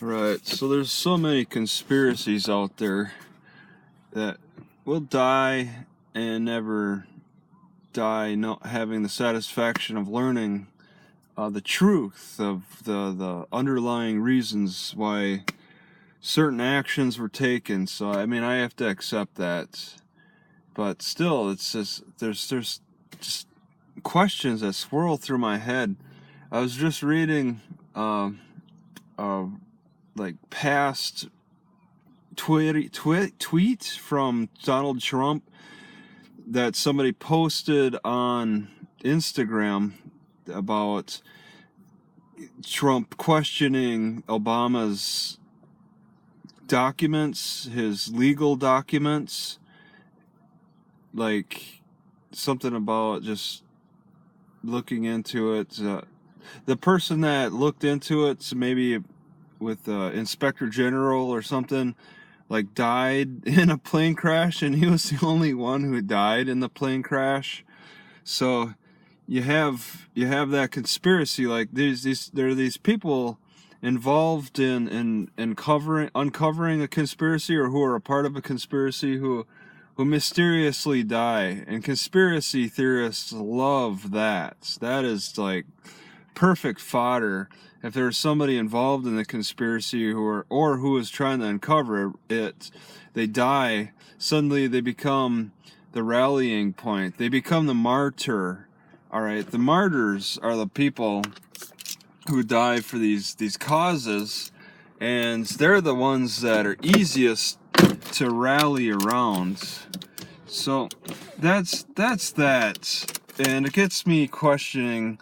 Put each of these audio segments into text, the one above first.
Right, so there's so many conspiracies out there that will die and never die not having the satisfaction of learning the truth of the underlying reasons why certain actions were taken. So I mean, I have to accept that, but still, it's just there's just questions that swirl through my head. I was just reading like past tweet from Donald Trump that somebody posted on Instagram about Trump questioning Obama's documents, his legal documents, like something about just looking into it. The person that looked into it, maybe with Inspector General or something, like died in a plane crash, and he was the only one who died in the plane crash. So you have that conspiracy. Like there are these people involved in uncovering a conspiracy, or who are a part of a conspiracy, who mysteriously die, and conspiracy theorists love that. That is like perfect fodder. If there's somebody involved in the conspiracy who is trying to uncover it, they die, suddenly they become the rallying point. They become the martyr. All right, the martyrs are the people who die for these causes, and they're the ones that are easiest to rally around. So that's that, and it gets me questioning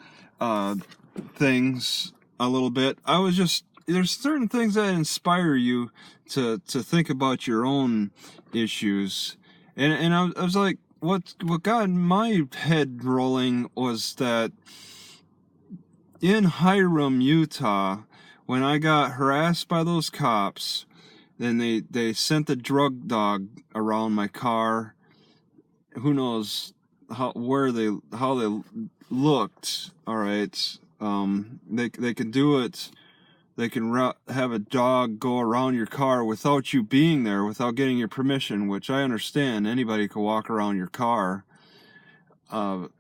things a little bit. There's certain things that inspire you to think about your own issues, and I was like, what got my head rolling was that in Hyrum, Utah, when I got harassed by those cops, then they sent the drug dog around my car. Who knows how they looked. All right. They can do it. They can have a dog go around your car without you being there, without getting your permission, which I understand. Anybody can walk around your car. But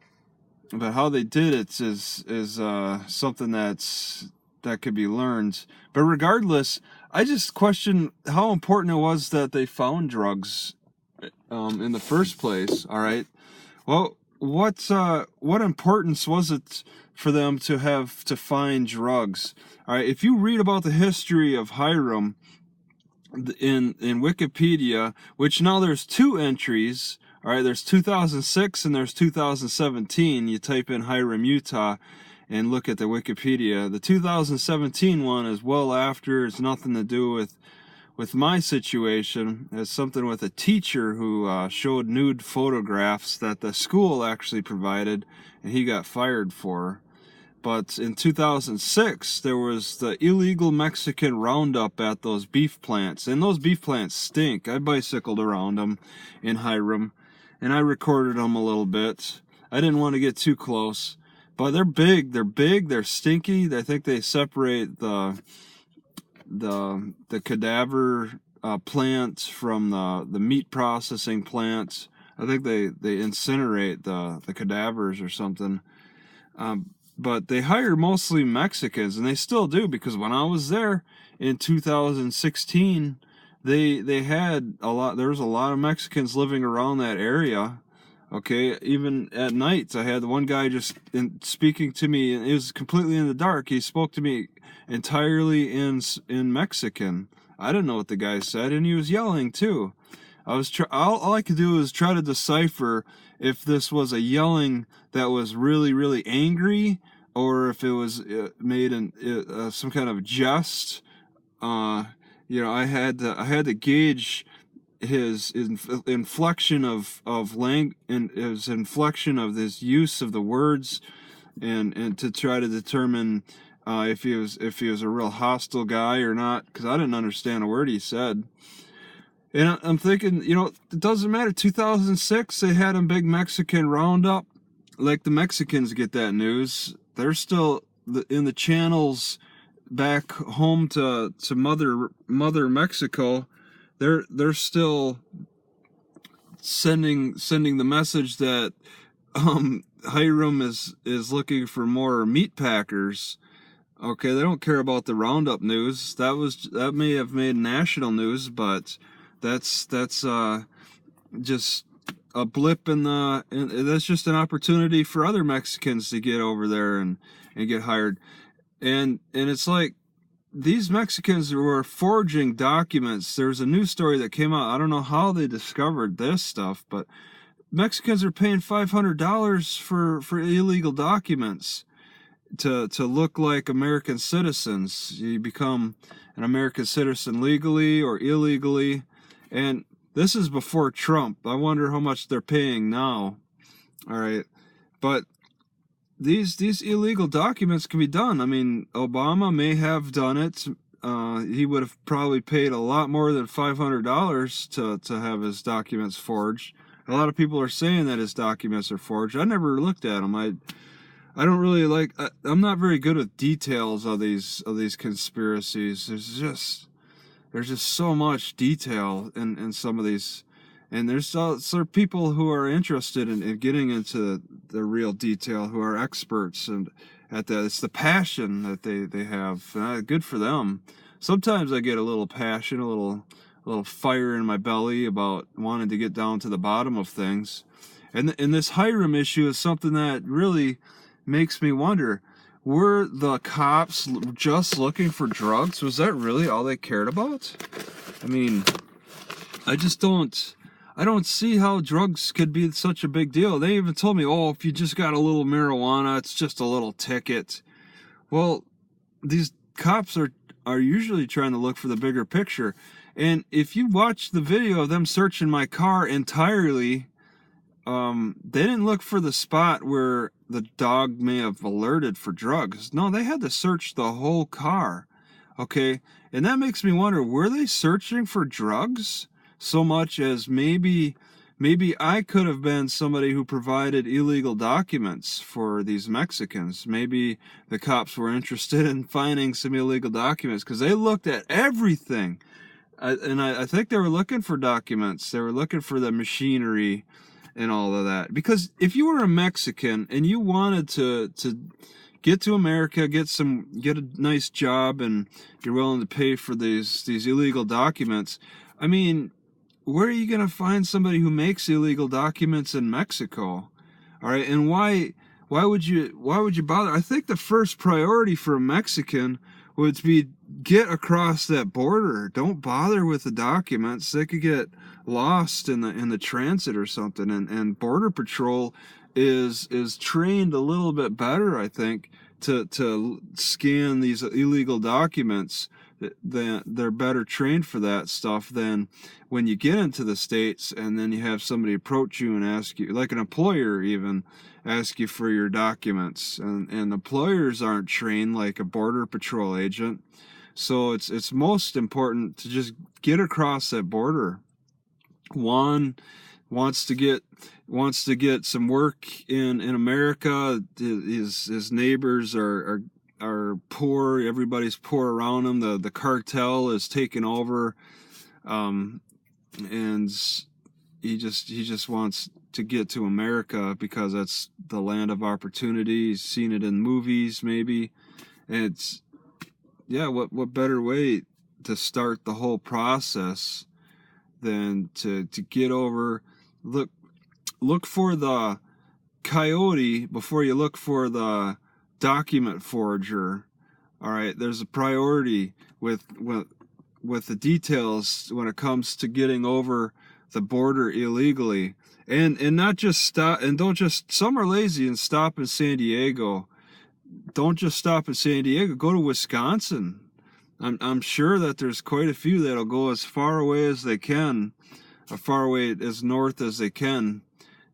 how they did it is something that could be learned. But regardless, I just question how important it was that they found drugs in the first place. All right. Well, what importance was it for them to have to find drugs? All right, if you read about the history of Hyrum in Wikipedia, which now there's two entries. All right, there's 2006 and there's 2017. You type in Hyrum, Utah, and look at the Wikipedia. The 2017 one is well after. It's nothing to do with my situation. It's something with a teacher who showed nude photographs that the school actually provided, and he got fired for. But in 2006, there was the illegal Mexican roundup at those beef plants, and those beef plants stink. I bicycled around them in Hyrum, and I recorded them a little bit. I didn't want to get too close, but they're big, they're stinky. I think they separate the cadaver plant from the meat processing plant. I think they incinerate the cadavers or something. But they hire mostly Mexicans, and they still do, because when I was there in 2016, they had a lot. There was a lot of Mexicans living around that area. Okay, even at night, I had one guy just speaking to me, and it was completely in the dark. He spoke to me entirely in Mexican. I didn't know what the guy said, and he was yelling too. All I could do was try to decipher if this was a yelling that was really, really angry, or if it was made in some kind of jest. I had to gauge his inflection of his inflection of this use of the words, and to try to determine if he was a real hostile guy or not, because I didn't understand a word he said. And I'm thinking, it doesn't matter. 2006, they had a big Mexican roundup. Like, the Mexicans get that news. They're still in the channels back home to mother Mexico, they're still sending the message that Hyrum is looking for more meat packers. Okay, they don't care about the Roundup news. That may have made national news, but that's just a blip in the. That's just an opportunity for other Mexicans to get over there and get hired. And it's like these Mexicans were forging documents. There's a news story that came out. I don't know how they discovered this stuff, but Mexicans are paying $500 for illegal documents to look like American citizens. You become an American citizen legally or illegally, and this is before Trump. I wonder how much they're paying now. All right, but these illegal documents can be done. I mean, Obama may have done it. He would have probably paid a lot more than $500 to have his documents forged. A lot of people are saying that his documents are forged. I never looked at them. I don't really like. I'm not very good with details of these conspiracies. There's just so much detail in some of these, and there's people who are interested in getting into the real detail, who are experts and at that. It's the passion that they have. Good for them. Sometimes I get a little passion, a little fire in my belly about wanting to get down to the bottom of things, and this Hyrum issue is something that really makes me wonder, were the cops just looking for drugs? Was that really all they cared about? I mean, I don't see how drugs could be such a big deal. They even told me, oh, if you just got a little marijuana, it's just a little ticket. Well, these cops are usually trying to look for the bigger picture. And if you watch the video of them searching my car entirely, they didn't look for the spot where the dog may have alerted for drugs. No, they had to search the whole car. Okay, and that makes me wonder, were they searching for drugs so much as maybe I could have been somebody who provided illegal documents for these Mexicans. Maybe the cops were interested in finding some illegal documents because they looked at everything. I think they were looking for documents. They were looking for the machinery and all of that. Because if you were a Mexican and you wanted to get to America, get a nice job, and you're willing to pay for these illegal documents, I mean, where are you going to find somebody who makes illegal documents in Mexico? All right, and why would you bother? I think the first priority for a Mexican would be get across that border. Don't bother with the documents. They could get lost in the transit or something. And Border Patrol is trained a little bit better, I think, to scan these illegal documents. They're better trained for that stuff than when you get into the States and then you have somebody approach you and ask you, like an employer even, ask you for your documents. And employers aren't trained like a Border Patrol agent. So it's most important to just get across that border. Juan wants to get some work in America. His neighbors are poor. Everybody's poor around him. The cartel is taking over, and he just wants to get to America because that's the land of opportunity. He's seen it in movies, maybe. And what better way to start the whole process than to get over. Look for the coyote before you look for the document forger. All right, there's a priority with the details when it comes to getting over the border illegally, and not just stop, and don't just, some are lazy and stop in San Diego. Don't just stop in San Diego. Go to Wisconsin. I'm sure that there's quite a few that'll go as far away as they can, as far away as north as they can,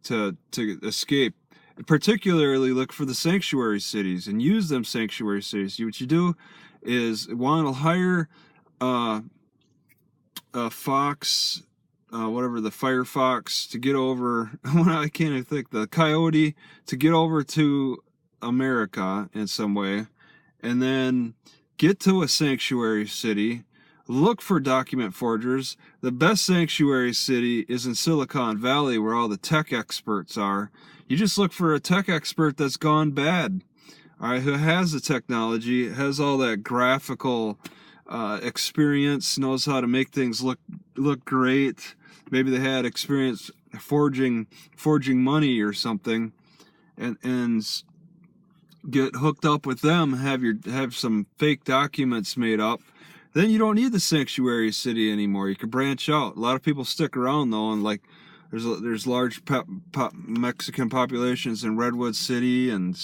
to escape. Particularly look for the sanctuary cities and use them sanctuary cities. What you do is one will hire a fox, whatever, the firefox, to get over. I can't even think, the coyote to get over to America in some way, and then get to a sanctuary city, look for document forgers. The best sanctuary city is in Silicon Valley, where all the tech experts are. You just look for a tech expert that's gone bad, all right, who has the technology, has all that graphical experience, knows how to make things look great. Maybe they had experience forging money or something, and get hooked up with them, have some fake documents made up. Then you don't need the sanctuary city anymore. You can branch out. A lot of people stick around though, and like there's large Mexican populations in Redwood City, and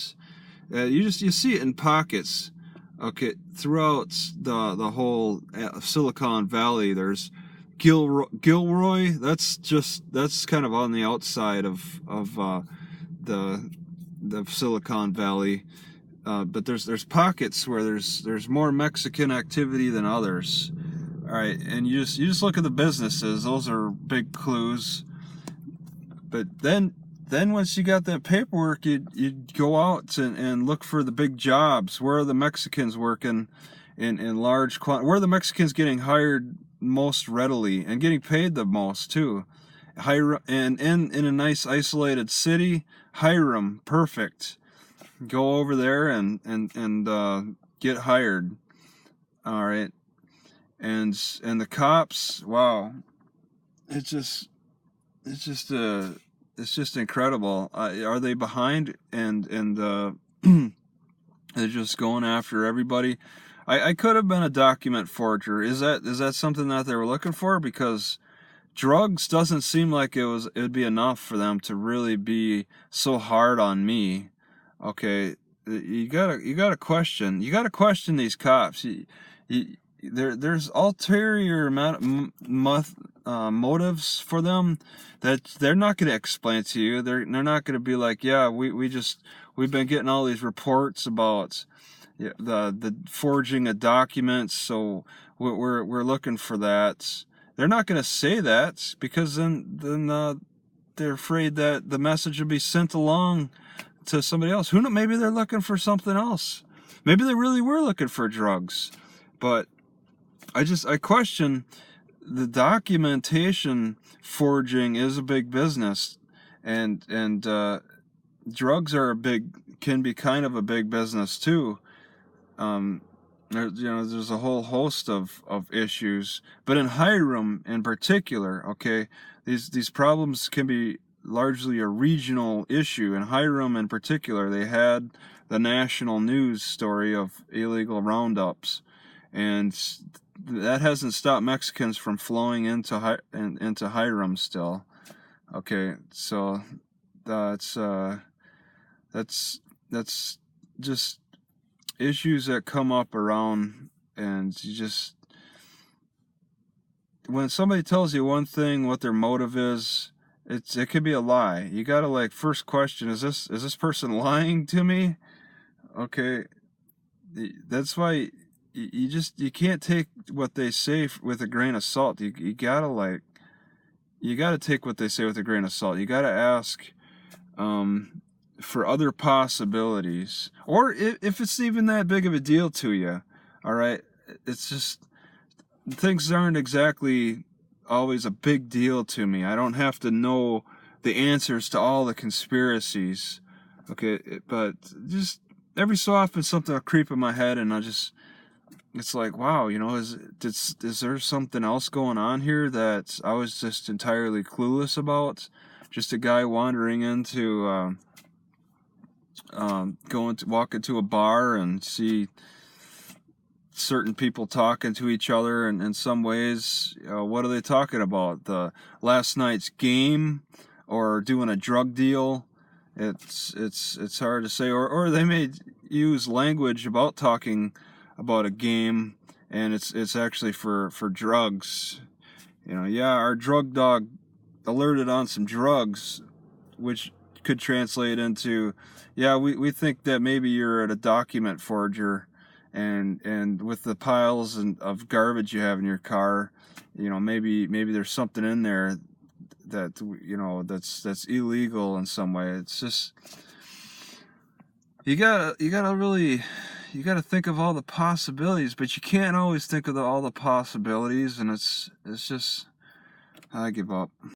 you see it in pockets. Okay, throughout the whole Silicon Valley, there's Gilroy. That's kind of on the outside of the Silicon Valley, but there's pockets where there's more Mexican activity than others. All right, and you just look at the businesses; those are big clues. But then once you got that paperwork, you go out and look for the big jobs. Where are the Mexicans working in large quantities? Where are the Mexicans getting hired most readily and getting paid the most too? And in a nice isolated city, Hyrum, perfect. Go over there and get hired. All right, and the cops, wow, it's just incredible. Are they behind and they're just going after everybody? I could have been a document forger. Is that something that they were looking for? Because drugs doesn't seem like it'd be enough for them to really be so hard on me. Okay, you gotta question these cops. There's ulterior motives for them that they're not going to explain to you. They're not going to be like, yeah, we've been getting all these reports about the forging of documents, so we're looking for that. They're not going to say that, because then they're afraid that the message will be sent along to somebody else. Who knows? Maybe they're looking for something else. Maybe they really were looking for drugs. But I question the documentation forging is a big business, and drugs can be kind of a big business too. There's a whole host of issues, but in Hyrum in particular, okay, these problems can be largely a regional issue. In Hyrum in particular, they had the national news story of illegal roundups, and that hasn't stopped Mexicans from flowing into Hyrum still. Okay, so that's just issues that come up around, and when somebody tells you one thing, what their motive is, it could be a lie. You gotta first question: is this person lying to me? Okay, that's why you can't take what they say with a grain of salt. You gotta take what they say with a grain of salt. You gotta ask for other possibilities, or if it's even that big of a deal to you. All right, it's just things aren't exactly always a big deal to me. I don't have to know the answers to all the conspiracies. Okay, but just every so often something will creep in my head, and it's like, wow, is there something else going on here that I was just entirely clueless about? Just a guy wandering into walk into a bar and see certain people talking to each other, and in some ways, what are they talking about? The last night's game, or doing a drug deal? It's hard to say, or they may use language about talking about a game, and it's actually for drugs. Yeah, our drug dog alerted on some drugs, which could translate into, yeah, we think that maybe you're at a document forger, and with the piles of garbage you have in your car, maybe there's something in there that that's illegal in some way. It's just you gotta you got to think of all the possibilities, but you can't always think of all the possibilities, and it's just, I give up.